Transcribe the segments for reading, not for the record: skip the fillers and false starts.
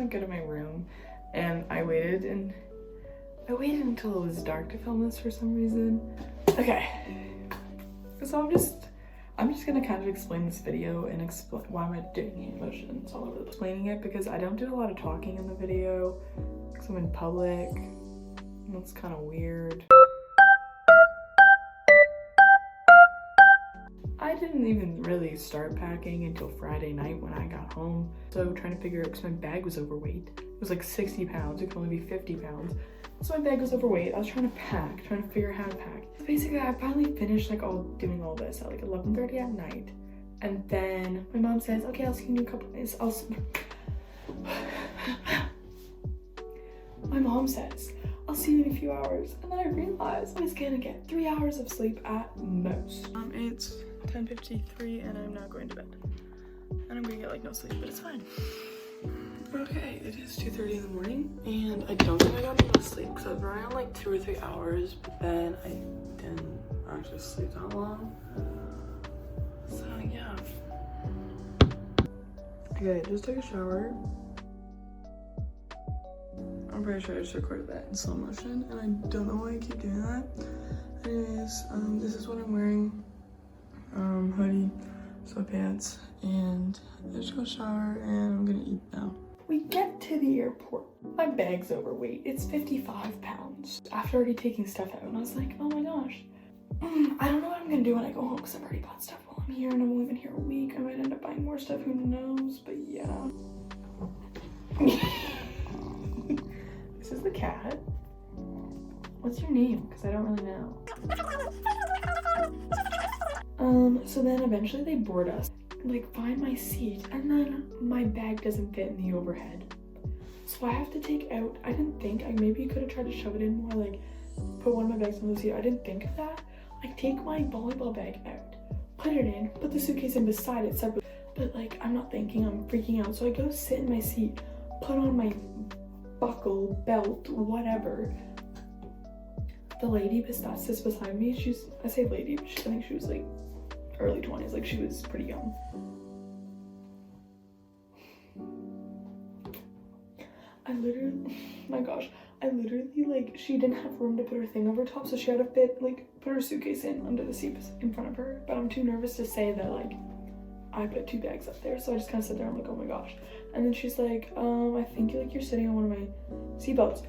to go to my room, and I waited until it was dark to film this for some reason. Okay, so I'm just gonna kind of explain this video and explain why am I doing hand motions all over the place. Explaining it because I don't do a lot of talking in the video because I'm in public. That's kind of weird. I didn't even really start packing until Friday night when I got home. So trying to figure out, because my bag was overweight. It was like 60 pounds, it could only be 50 pounds. So my bag was overweight. I was trying to pack, trying to figure out how to pack. So basically I finally finished like doing all this at like 11:30 at night. And then my mom says, okay, I'll see you in a couple days. My mom says, I'll see you in a few hours. And then I realized I was gonna get 3 hours of sleep at most. It's 10:53 and I'm now going to bed. And I'm gonna get like no sleep, but it's fine. Okay, it is 2:30 in the morning and I don't think I got enough sleep because I was running on like 2 or 3 hours, but then I didn't actually sleep that long. So yeah. Okay, I just took a shower. I'm pretty sure I just recorded that in slow motion and I don't know why I keep doing that. Anyways, this is what I'm wearing. Hoodie, sweatpants, and I just got a shower and I'm gonna eat now. We get to the airport. My bag's overweight. It's 55 pounds. After already taking stuff out, and I was like, oh my gosh. I don't know what I'm gonna do when I go home because I've already bought stuff while I'm here and I've only been here a week. I might end up buying more stuff, who knows, but yeah. This is the cat. What's your name? Because I don't really know. So then eventually they board us, like find my seat, and then my bag doesn't fit in the overhead. So I have to take out, I didn't think, I maybe could have tried to shove it in more, like put one of my bags on the seat. I didn't think of that. I take my volleyball bag out, put it in, put the suitcase in beside it separate, but like I'm not thinking, I'm freaking out. So I go sit in my seat, put on my buckle, belt, whatever. The lady that sits beside me, I say lady, but I think she was like early 20s, like she was pretty young. I literally like, she didn't have room to put her thing over top, so she had to put her suitcase in under the seat in front of her, but I'm too nervous to say that like I put 2 bags up there, so I just kind of sit there, I'm like, oh my gosh. And then she's like, I think like you're sitting on one of my seatbelts.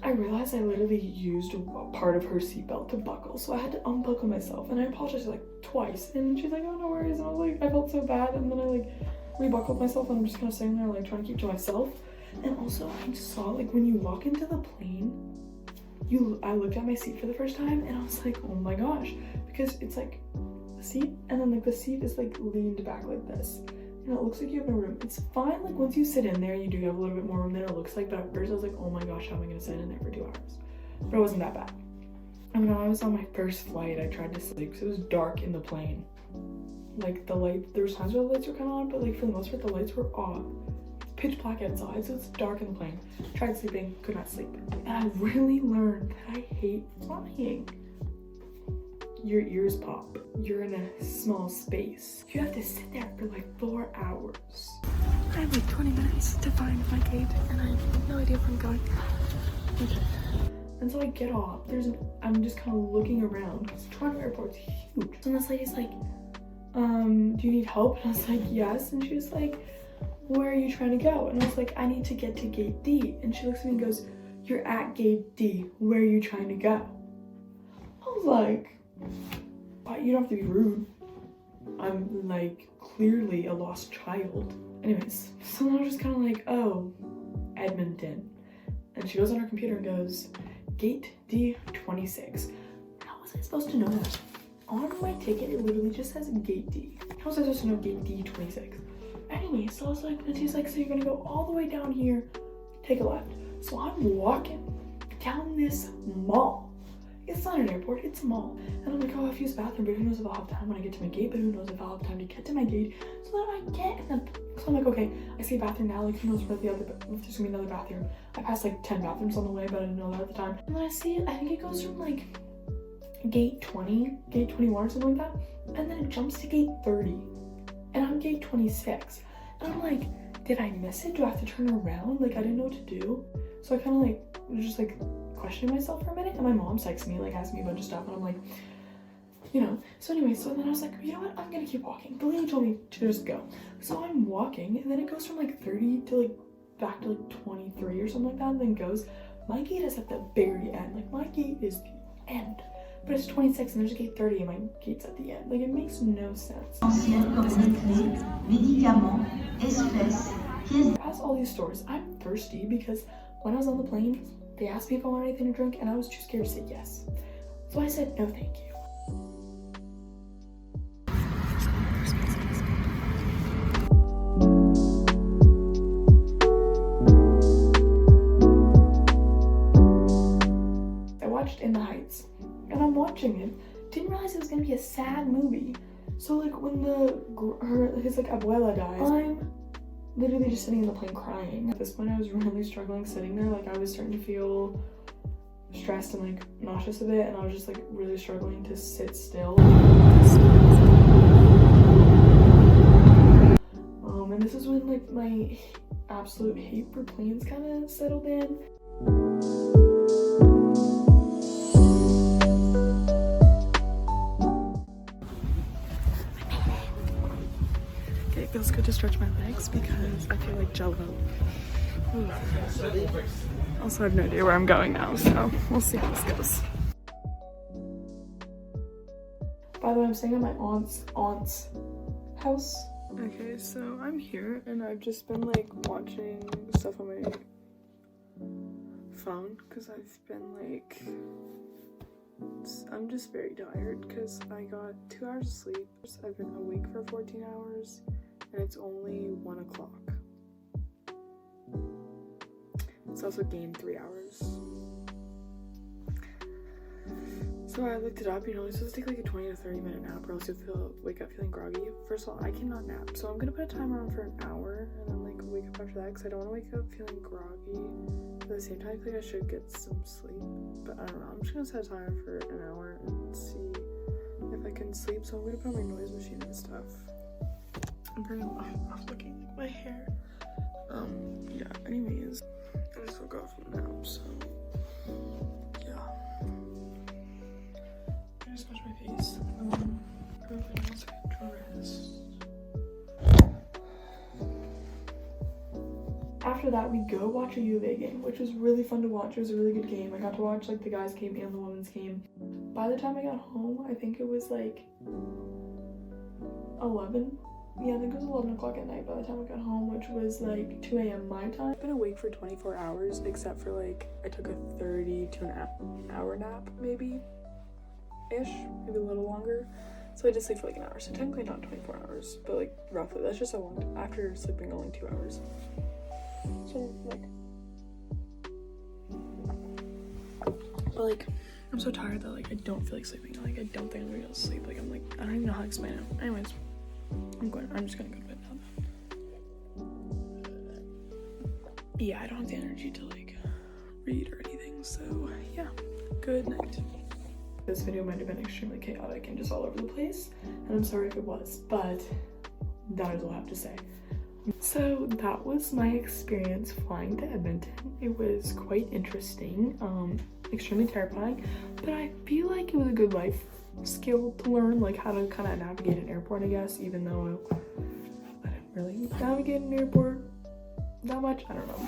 I realized I literally used a part of her seatbelt to buckle, so I had to unbuckle myself, and I apologized like twice, and she's like, oh no worries, and I was like, I felt so bad, and then I like rebuckled myself, and I'm just kind of sitting there like trying to keep to myself. And also I just saw like when you walk into the plane, I looked at my seat for the first time, and I was like, oh my gosh, because it's like the seat, and then like the seat is like leaned back like this. And it looks like you have no room. It's fine, like once you sit in there, you do have a little bit more room than it looks like, but at first I was like, oh my gosh, how am I gonna sit in there for 2 hours? But it wasn't that bad. And when I was on my first flight, I tried to sleep because it was dark in the plane. Like the light, there was times where the lights were kind of on, but like for the most part, the lights were off. It's pitch black outside, so it's dark in the plane. Tried sleeping, could not sleep. And I really learned that I hate flying. Your ears pop. You're in a small space. You have to sit there for like 4 hours. I have like 20 minutes to find my gate, and I have no idea where I'm going. Okay. And so I get off. I'm just kind of looking around because Toronto Airport's huge. And this lady's like, do you need help? And I was like, yes. And she was like, where are you trying to go? And I was like, I need to get to gate D. And she looks at me and goes, you're at gate D. Where are you trying to go? I was like, but you don't have to be rude. I'm like clearly a lost child. Anyways, so I was just kind of like, oh, Edmonton. And she goes on her computer and goes, gate D26. How was I supposed to know that? On my ticket, it literally just says gate D. How was I supposed to know gate D26? Anyway, so I was like, and she's like, so you're gonna go all the way down here, take a left. So I'm walking down this mall. It's not an airport, it's a mall. And I'm like, oh, I've used the bathroom, but who knows if I'll have time when I get to my gate, but who knows if I'll have time to get to my gate. So then I get in so I'm like, okay, I see a bathroom now, like who knows where if there's gonna be another bathroom. I passed like 10 bathrooms on the way, but I didn't know that at the time. And then I see, I think it goes from like gate 20, gate 21 or something like that. And then it jumps to gate 30. And I'm gate 26. And I'm like, did I miss it? Do I have to turn around? Like, I didn't know what to do. So I kind of like, was just like questioning myself for a minute. And my mom texted me, like asking me a bunch of stuff. And I'm like, you know. So anyway, so then I was like, you know what? I'm gonna keep walking. The lady told me to just go. So I'm walking, and then it goes from like 30 to like back to like 23 or something like that. And then goes, my gate is at the very end. Like, my gate is the end. But it's 26 and there's a gate 30 and my gate's at the end. Like, it makes no sense. Past all these stores, I'm thirsty because when I was on the plane, they asked me if I wanted anything to drink and I was too scared to say yes. So I said, no, thank you. I watched In the Heights and I'm watching it. Didn't realize it was gonna be a sad movie. So like when his like abuela dies, I'm literally just sitting in the plane crying. At this point I was really struggling sitting there. Like I was starting to feel stressed and like nauseous a bit, and I was just like really struggling to sit still. And this is when like my absolute hate for planes kind of settled in. Okay, it feels good to stretch my legs because I feel like Jell-O. Also, I have no idea where I'm going now, so we'll see how this goes. By the way, I'm staying at my aunt's house. Okay, so I'm here and I've just been like watching stuff on my phone because I've been like, I'm just very tired because I got 2 hours of sleep. I've been awake for 14 hours and it's only 1 o'clock. It's also gained 3 hours. So I looked it up, you know, it's supposed to take like a 20 to 30 minute nap or else you'll wake up feeling groggy. First of all, I cannot nap, so I'm gonna put a timer on for an hour and then like wake up after that because I don't want to wake up feeling groggy. But at the same time, I feel like I should get some sleep, but I don't know. I'm just gonna set a timer for an hour and see if I can sleep. So I'm gonna put on my noise machine and stuff. I'm very off looking like my hair. Yeah, anyways, I just woke up from a nap, so yeah. I just washed my face. Everything else I dressed. After that, we go watch a U of A game, which was really fun to watch. It was a really good game. I got to watch like the guys' game and the women's game. By the time I got home, I think it was like 11. Yeah, I think it was 11 o'clock at night by the time I got home, which was like 2 a.m. my time. I've been awake for 24 hours, except for like, I took a 30 to an hour nap, maybe a little longer. So I did sleep for like an hour, so technically not 24 hours, but like roughly, that's just a long time after sleeping only 2 hours. So like, but like, I'm so tired that like I don't feel like sleeping. Like I don't think I'm gonna be able to sleep. Like I'm like, I don't even know how to explain it. Anyways, I'm just gonna go to bed now. Yeah, I don't have the energy to like read or anything, so yeah, good night. This video might have been extremely chaotic and just all over the place, and I'm sorry if it was, but that is all I have to say. So that was my experience flying to Edmonton. It was quite interesting, extremely terrifying, but I feel like it was a good life skill to learn, like how to kind of navigate an airport, I guess, even though I didn't really navigate an airport that much. I don't know.